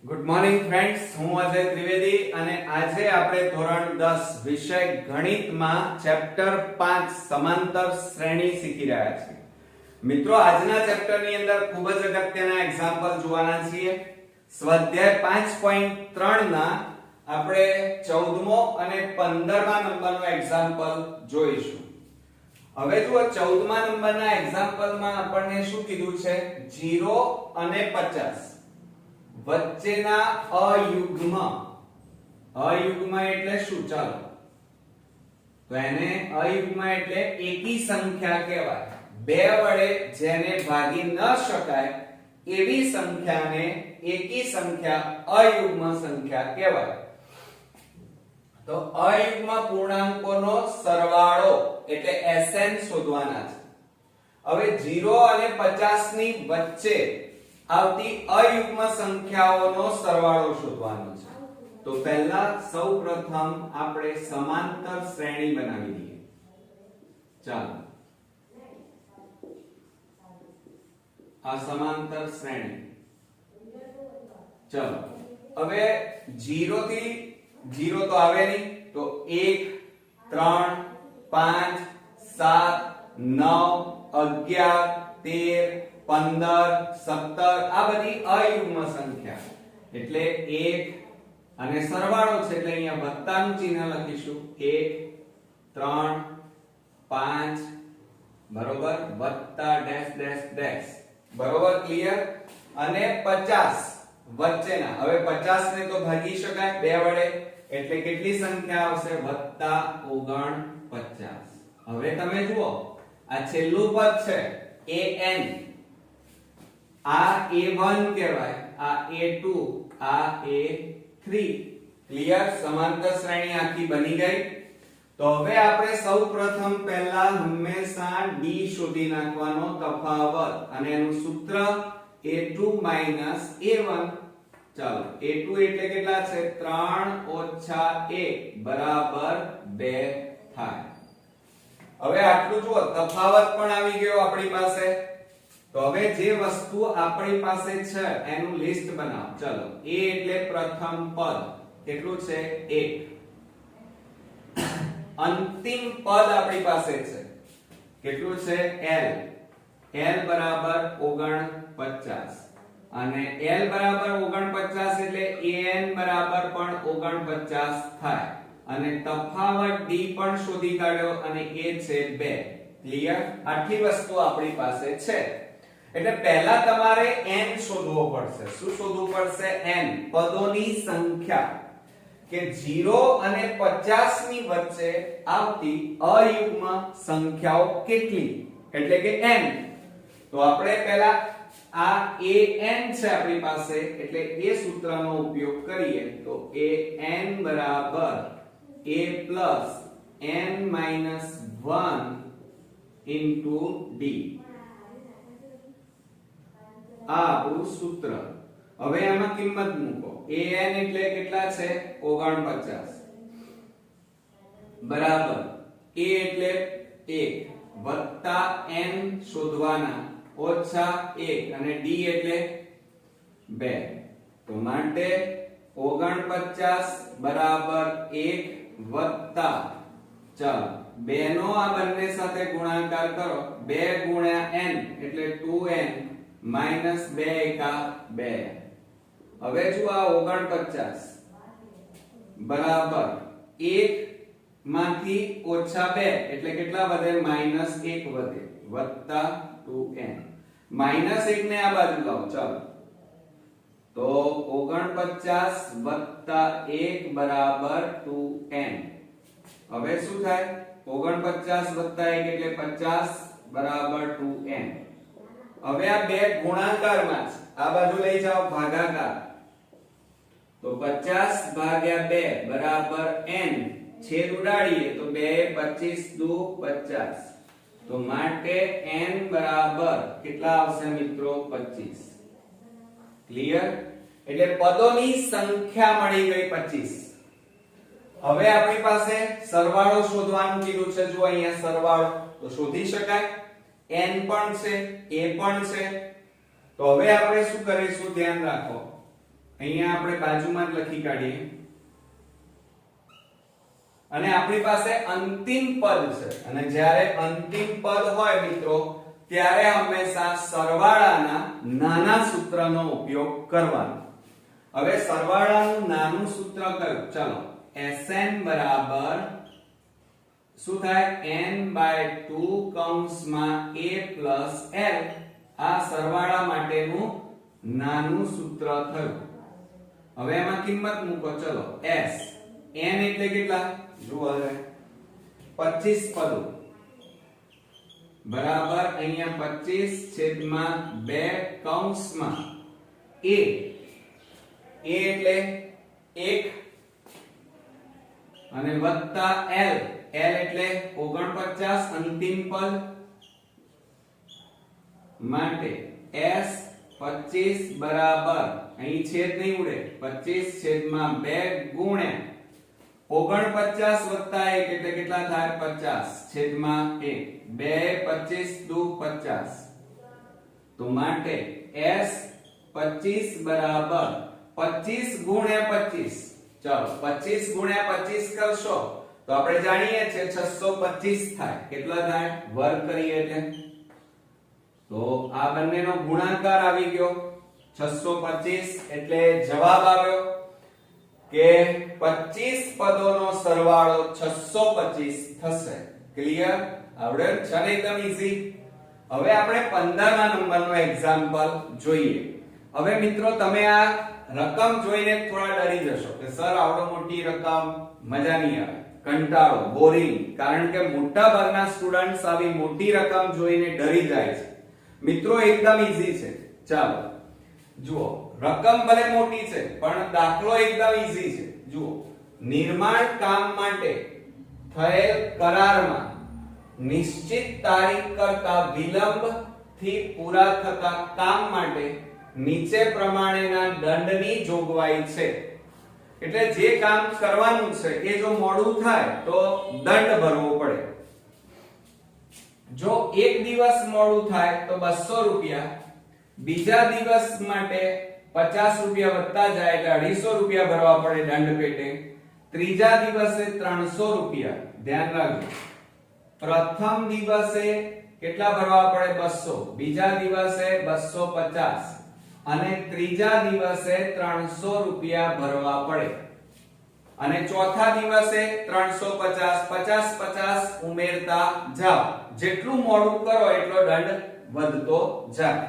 Good morning friends, હું અજય ત્રિવેદી અને આજે આપણે ધોરણ 10 વિષય ગણિતમાં ચેપ્ટર 5 સમાંતર શ્રેણી શીખી રહ્યા છીએ. મિત્રો, આજના ચેપ્ટરની અંદર ખૂબ જ અગત્યના એક્ઝામ્પલ જોવાના છીએ. સ્વાધ્યાય 5.3 ના આપણે 14મો અને 15મા નંબરનો એક્ઝામ્પલ જોઈશું. હવે જુઓ, 14મા નંબરના એક્ઝામ્પલમાં આપણને શું કીધું છે? 0 અને 50 વચ્ચેના અયુગ્મ એટલે શું? ચાલો, તો એને અયુગ્મ એટલે એકી સંખ્યા કહેવાય. બે વડે જેને ભાગી ન શકાય એવી સંખ્યાને એકી સંખ્યા અયુગ્મ સંખ્યા કહેવાય. તો અયુગ્મ પૂર્ણાંકોનો સરવાળો એટલે SN શોધવાના છે. હવે 0 અને 50 ની વચ્ચે આવતી અયુગ્મ સંખ્યાઓનો સરવાળો શોધવાનો છે. તો પહેલા સૌપ્રથમ આપણે સમાંતર શ્રેણી બનાવી દઈએ. ચાલો, આ સમાંતર શ્રેણી. ચલો, હવે 0 થી 0 તો આવે નહીં, તો 1 3 5 7 9 11 13 15 17 આ બધી અયુગ્મ સંખ્યા એટલે 1 અને સરવાળો છે એટલે અહીંયા વત્તાનું ચિહ્ન લખીશું. 1 3 5 બરોબર વત્તા ડેશ ડેશ ડેશ બરોબર. ક્લિયર? અને 50 વચ્ચેના. હવે 50 ને તો ભાગી શકાય બે વડે એટલે કેટલી સંખ્યા આવશે? વત્તા 49. હવે તમે જુઓ, આ છેલ્લું પદ છે an, આ A1 કહેવાય, આ A2, આ A3. ક્લિયર? સમાંતર શ્રેણી આખી બની ગઈ. તો હવે આપણે સૌપ્રથમ પહેલા હંમેશા d શોધી નાખવાનો તફાવત, અને એનું સૂત્ર A2 A1. ચાલો, A2 એટલે કેટલા છે? 3 - 1 બરાબર 2 થાય. હવે આટલું જુઓ, તફાવત પણ આવી ગયો આપણી પાસે. તો હવે જે વસ્તુ આપણી પાસે છે એનું લિસ્ટ બનાવો. ચલો, a એટલે પ્રથમ પદ કેટલું છે? 1. અંતિમ પદ આપણી પાસે છે કેટલું છે? l બરાબર 49. અને l બરાબર 49 એટલે an બરાબર પણ 49 થાય. અને તફાવત d પણ શોધી કાઢ્યો અને એ છે 2. ક્લિયર? આટલી વસ્તુ આપણી પાસે છે. એટલે પહેલા તમારે n શોધવો પડશે. શું શોધવું પડશે? n પદોની સંખ્યા કે 0 અને 50 ની વચ્ચે આવતી અયુગ્મ સંખ્યાઓ કેટલી, એટલે કે n. તો આપણે પહેલા આ an છે આપણી પાસે, એટલે એ સૂત્રનો ઉપયોગ કરીએ. તો an બરાબર a plus n minus 1 into d. આ આપણું સૂત્ર. હવે આમાં કિંમત મૂકો. an એટલે કેટલા છે? 49 બરાબર a એટલે 1 વત્તા n શોધવાના ઓછા 1 અને d એટલે 2. તો માટે 49 બરાબર 1 વત્તા, ચાલો 2 નો આ બંને સાથે ગુણાકાર કરો. 2 ગુણ્યા n એટલે 2n માઈનસ 2 એકા 2. હવે જો આ 49 બરાબર 1 માંથી ઓછા 2 એટલે કેટલા વધે? -1 વધે વત્તા 2n. -1 ને આ બાજુ લાવો. ચાલો, તો 49 વત્તા 1 બરાબર 2n. હવે શું થાય? 49 વત્તા 1 એટલે 50 બરાબર 2n. હવે આ બે ગુણાકારમાં છે, આ બાજુ લઈ જાઓ ભાગાકાર. તો 50 ભાગ્યા 2 બરાબર n. છેદ ઉડાડીએ તો 2 25 દુ 50. તો માટે n બરાબર કેટલા આવશે મિત્રો? 25. ક્લિયર? એટલે પદોની સંખ્યા મળી ગઈ 25. હવે આપણી પાસે સરવાળો શોધવાનું કીધું છે. જો અહીંયા સરવાળો તો શોધી શકાય. n પણ છે, a પણ છે. તો હવે આપણે શું કરીશું? ધ્યાન રાખો, અહીંયા આપણે બાજુમાં જ લખી કાઢીએ અને આપણી પાસે અંતિમ પદ છે અને જ્યારે અંતિમ પદ હોય મિત્રો ત્યારે હંમેશા સરવાળાના નાના સૂત્રનો ઉપયોગ કરવાનો. હવે સરવાળાનું નાનું સૂત્ર કયું? ચાલો Sn બરાબર શું થાય? n/2 કૌંસમાં a plus l. આ સરવાળા માટેનું નાનું સૂત્ર થયું. હવે એમાં કિંમત મૂકો. ચલો s n એટલે કેટલા? જુઓ હવે 25 પદો બરાબર અહીંયા 25/2 કૌંસમાં a એટલે 1 અને વત્તા l એટલે 49 અંતિમ પદ માટે s 25 બરાબર અહીં છેદ નહીં ઉડે 25/2 ગુણ્યા 49 વત્તા 1 એટલે કેટલા થાય? 50/1. 2 25 દુ 50. તો માટે s 25 બરાબર 25 ગુણ્યા 25. ચાલો 25 ગુણ્યા 25 કરશો તો આપણે જાણીએ છીએ 625 થાય. કેટલા થાય? વર્ગ કરીએ એટલે તો આ બંનેનો ગુણાકાર આવી ગયો 625 એટલે જવાબ આવ્યો કે 25 પદોનો સરવાળો 625 થશે. ક્લિયર? આવડે છે ને? એકદમ ઈઝી. હવે આપણે 15મા નંબરનો એક્ઝામ્પલ જોઈએ. હવે મિત્રો તમે આ રકમ જોઈને થોડા ડરી જશો કે સર આવડો મોટી રકમ મજા નહીં આવે, કંટાળો, બોરિંગ. કારણ કે મોટા ભાગના સ્ટુડન્ટ્સ આવી મોટી રકમ જોઈને ડરી જાય છે. મિત્રો એકદમ ઈઝી છે. ચાલો જુઓ, રકમ ભલે મોટી છે પણ દાખલો એકદમ ઈઝી છે. જુઓ, નિર્માણ કામ માટે થયેલ કરારમાં નિશ્ચિત તારીખ કરતા વિલંબથી પૂરા થતા કામ માટે નીચે પ્રમાણેના દંડની જોગવાઈ છે. એટલે જે કામ કરવાનું છે એ જો મોડું થાય તો દંડ ભરવો પડે. જો એક દિવસ મોડું થાય તો 200 રૂપિયા, બીજા દિવસ માટે 50 રૂપિયા વધતા જાય એટલે 250 રૂપિયા ભરવા પડે દંડ પેટે. ત્રીજા દિવસે 300 રૂપિયા. ધ્યાન રાખજો, પ્રથમ દિવસે કેટલા ભરવા પડે? 200, બીજા દિવસે 250 અને ત્રીજા દિવસે 300 રૂપિયા ભરવા પડે અને ચોથા દિવસે 350 50 50 ઉમેરતા જાઓ. જેટલું મોડું કરો એટલો દંડ વધતો જાય.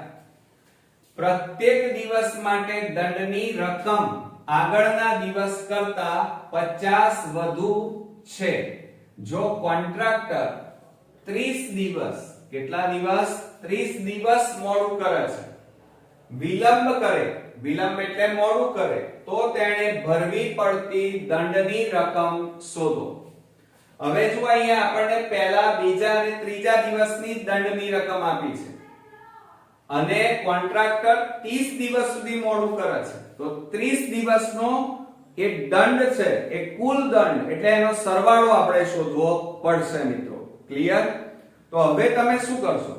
પ્રત્યેક દિવસ માટે દંડની રકમ આગળના દિવસ કરતા 50 વધુ છે જો કોન્ટ્રાક્ટર 30 દિવસ, કેટલા દિવસ? 30 દિવસ મોડું કરે છે. વિલંબ કરે, વિલંબ એટલે મોડું કરે, તો તેણે ભરવી પડતી દંડની રકમ શોધો. હવે જો અહીંયા આપણને પહેલા, બીજા અને ત્રીજા દિવસની દંડની રકમ આપી છે અને કોન્ટ્રાક્ટર 30 દિવસ સુધી મોડું કરે છે તો 30 દિવસનો એ દંડ છે એ કુલ દંડ એટલે એનો સરવાળો આપણે શોધવો પડશે મિત્રો. ક્લિયર? તો હવે તમે શું કરશો?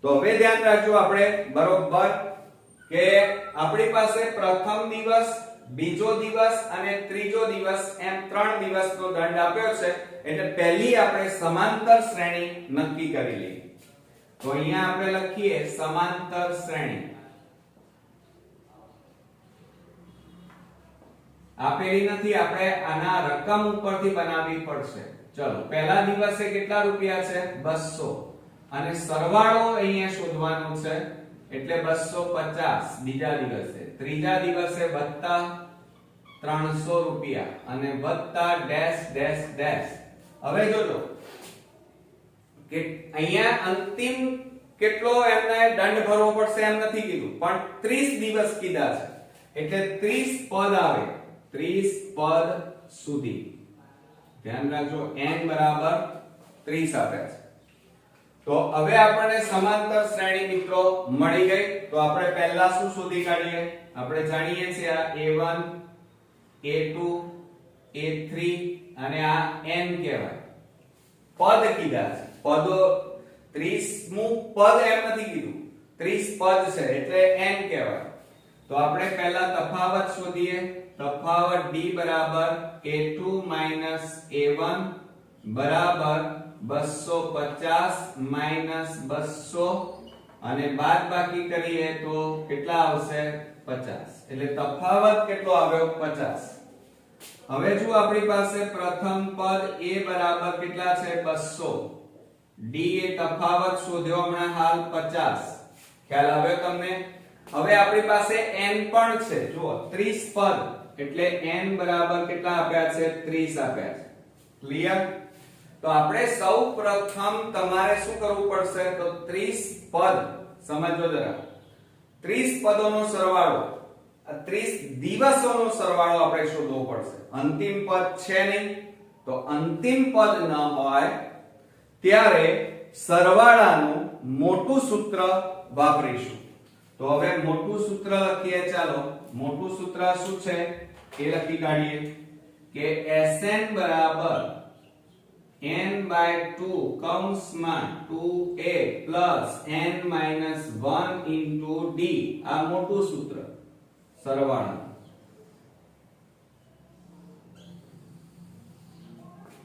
તો હવે ધ્યાન રાખજો આપણે બરોબર કે આપણી પાસે પ્રથમ દિવસ, બીજો દિવસ અને ત્રીજો દિવસ એમ 3 દિવસનો દંડ આપ્યો છે. એટલે પહેલી આપણે સમાંતર શ્રેણી નક્કી કરી લઈએ. તો અહીંયા આપણે લખીએ સમાંતર શ્રેણી. આપેલી નથી, આપણે આના રકમ ઉપરથી બનાવવી પડશે. ચલો, પહેલા દિવસે કેટલા રૂપિયા છે? 200 અને સરવાળો અહીંયા શોધવાનો છે એટલે 250 બીજા દિવસે, ત્રીજા દિવસે વત્તા 300 રૂપિયા અને વત્તા ડેશ ડેશ ડેશ. હવે જોજો કે અહીંયા અંતિમ કેટલો એમને દંડ ભરવો પડશે એમ નથી કીધું, પણ 30 દિવસ કીધા છે એટલે 30 પદ આવે, 30 પદ સુધી. ધ્યાન રાખજો, n બરાબર 30 આપે છે. તો હવે આપણને સમાંતર શ્રેણી મિત્રો મળી ગઈ. તો આપણે પહેલા શું શોધી કાઢીએ? આપણે જાણીએ છીએ આ a1 a2 a3 અને આ n કહેવાય. પદ કીધા છે, પદો 30મું પદ એમ નથી કીધું, 30 પદ છે એટલે n કહેવાય. તો આપણે પહેલા તફાવત શોધીએ. તફાવત d બરાબર a2 a1 બરાબર 250 200 અને બાદબાકી કરીએ તો કેટલા આવશે? 50. એટલે તફાવત કેટલો આવ્યો? 50. હવે જો આપણી પાસે પ્રથમ પદ a બરાબર કેટલા છે? 200. d એ તફાવત શોધ્યો હમણાં હાલ 50. ખ્યાલ આવ્યો તમને? હવે આપણી પાસે n પણ છે. જુઓ 30 પદ એટલે n બરાબર કેટલા આપ્યા છે? 30 આપ્યા છે. ક્લિયર? તો આપણે સૌ પ્રથમ તમારે શું કરવું પડશે? તો 30 પદ સમજો જરા. 30 પદોનો સરવાળો, 30 દિવસોનો સરવાળો આપણે શોધવો પડશે. અંતિમ પદ છે નહીં, તો અંતિમ પદ ન હોય ત્યારે સરવાળાનું મોટું સૂત્ર વાપરીશું. તો હવે મોટું સૂત્ર લખીએ. ચાલો મોટું સૂત્ર શું છે એ લખી કાઢીએ કે Sn બરાબર n/2 કૌંસમાં 2a plus n minus 1 into d. આ મોટું સૂત્ર સરવાળા.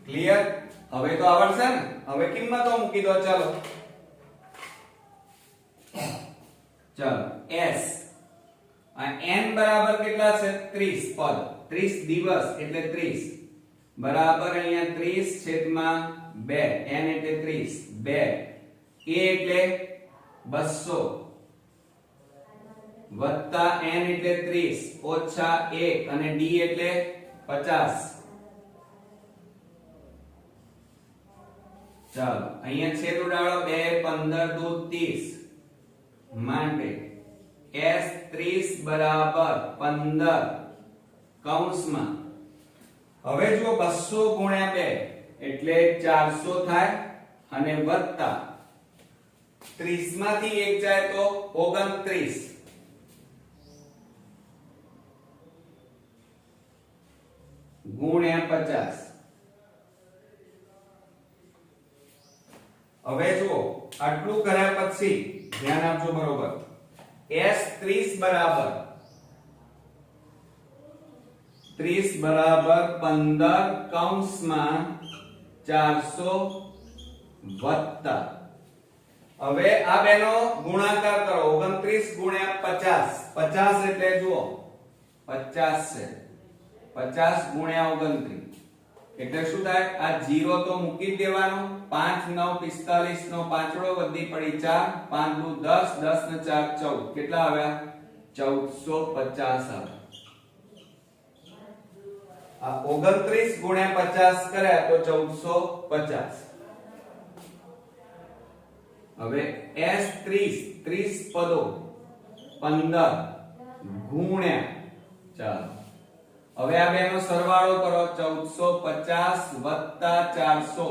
ક્લિયર? હવે તો આવડશે ને? હવે કિંમતો મૂકી દો. ચાલો s આ n બરાબર કેટલા છે? 30 પદ. 30 દિવસ એટલે 30 બરાબર અહીંયા 30 છેદમાં 2. n એટલે 30, 2. a એટલે 200 વત્તા n એટલે 30 ઓછા 1 અને d એટલે 50. ચાલો અહીંયા છેદ ઉડાડો. 2 15 દુ 30 માટે s 30 બરાબર 15 કૌંસમાં. હવે જો 200 ગુણ્યા 2 એટલે 400 થાય અને વત્તા 30 માંથી 1 જાય તો 29 ગુણ્યા 50. હવે જુઓ આટલું કર્યા પછી ધ્યાન આપજો બરોબર. s 30 બરાબર 15 કૌંસમાં 400 વત્તા. હવે આ બેનો ગુણાકાર કરો. 29 ગુણ્યા 50. 50 એટલે જુઓ 50 છે. 50 ગુણ્યા 29 એટલે શું થાય? આ 0 તો મૂકી જ દેવાનો. 5 9 45 નો પાંચડો વધી પડી 4. 5 દુ 10, 10 ને 4 14. કેટલા આવ્યા? 1450 આવ્યા. આ 29 ગુણ્યા 50 કર્યા તો 1450. હવે s 30 પદો 15 ગુણ્યા. ચાલો હવે આ બેનો સરવાળો કરો. 1450 વત્તા 400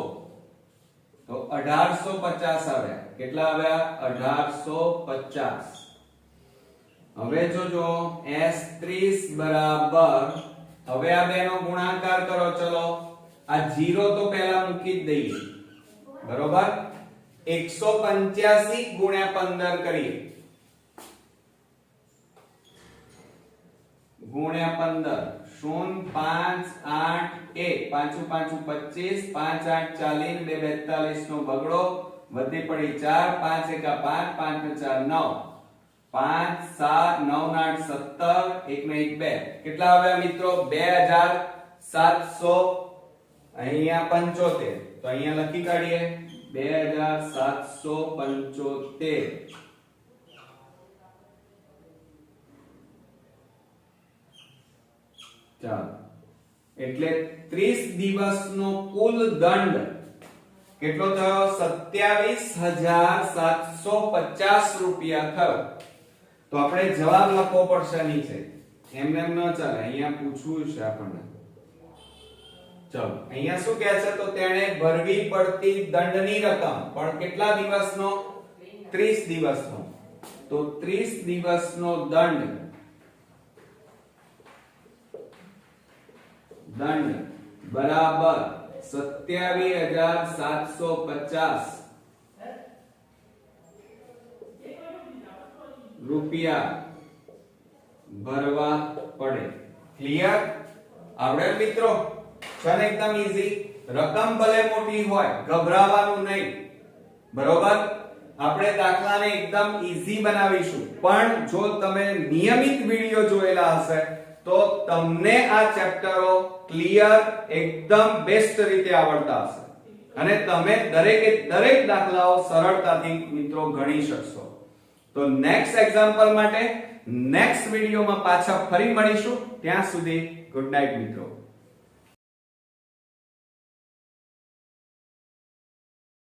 તો 1850 આવ્યા. કેટલા આવ્યા? 1850. હવે જોજો s 30 બરાબર, હવે આ બેનો ગુણાકાર કરો. ચલો આ 0 તો પહેલા મૂકી જ દઈએ. બરોબર? 185 ગુણ્યા 15 કરીએ. ગુણ્યા 15 0 5 8 1 5 5 25 5 8 40 2 42 નો બગડો વધી પડી 4 5 1 5 5 4 9 5 7 9 8 17 1 ને 1 2. કેટલા આવ્યા મિત્રો? 2700. અહીંયા 75 તો અહીંયા લખી કાઢીએ 2775. ચાલો એટલે 30 દિવસનો કુલ દંડ કેટલો થયો? 27750 રૂપિયા થયો. તો આપણે જવાબ લખવો પડશે નીચે. એમને એમ ન ચાલે, અહીંયા પૂછવું છે આપણને. ચલો અહીંયા શું કહે છે? તો તેણે ભરવી પડતી દંડની રકમ પણ કેટલા દિવસનો? 30 દિવસનો. તો 30 દિવસનો દંડ બરાબર 27750 રૂપિયા ભરવા પડે. ક્લિયર? આવડે મિત્રો? છે ને એકદમ ઈઝી. રકમ ભલે મોટી હોય ગભરાવાનું નહીં. બરોબર? આપણે દાખલાને એકદમ ઈઝી બનાવીશું, પણ જો તમે નિયમિત વિડિયો જોયેલા હશે તો તમને આ ચેપ્ટરો ક્લિયર એકદમ બેસ્ટ રીતે આવડતા હશે અને તમે દરેકે દરેક દાખલાઓ સરળતાથી મિત્રો ગણી શકશો. તો નેક્સ્ટ એક્ઝામ્પલ માટે નેક્સ્ટ વિડિયોમાં પાછા ફરી મળીશું. ત્યાં સુધી ગુડ નાઇટ મિત્રો.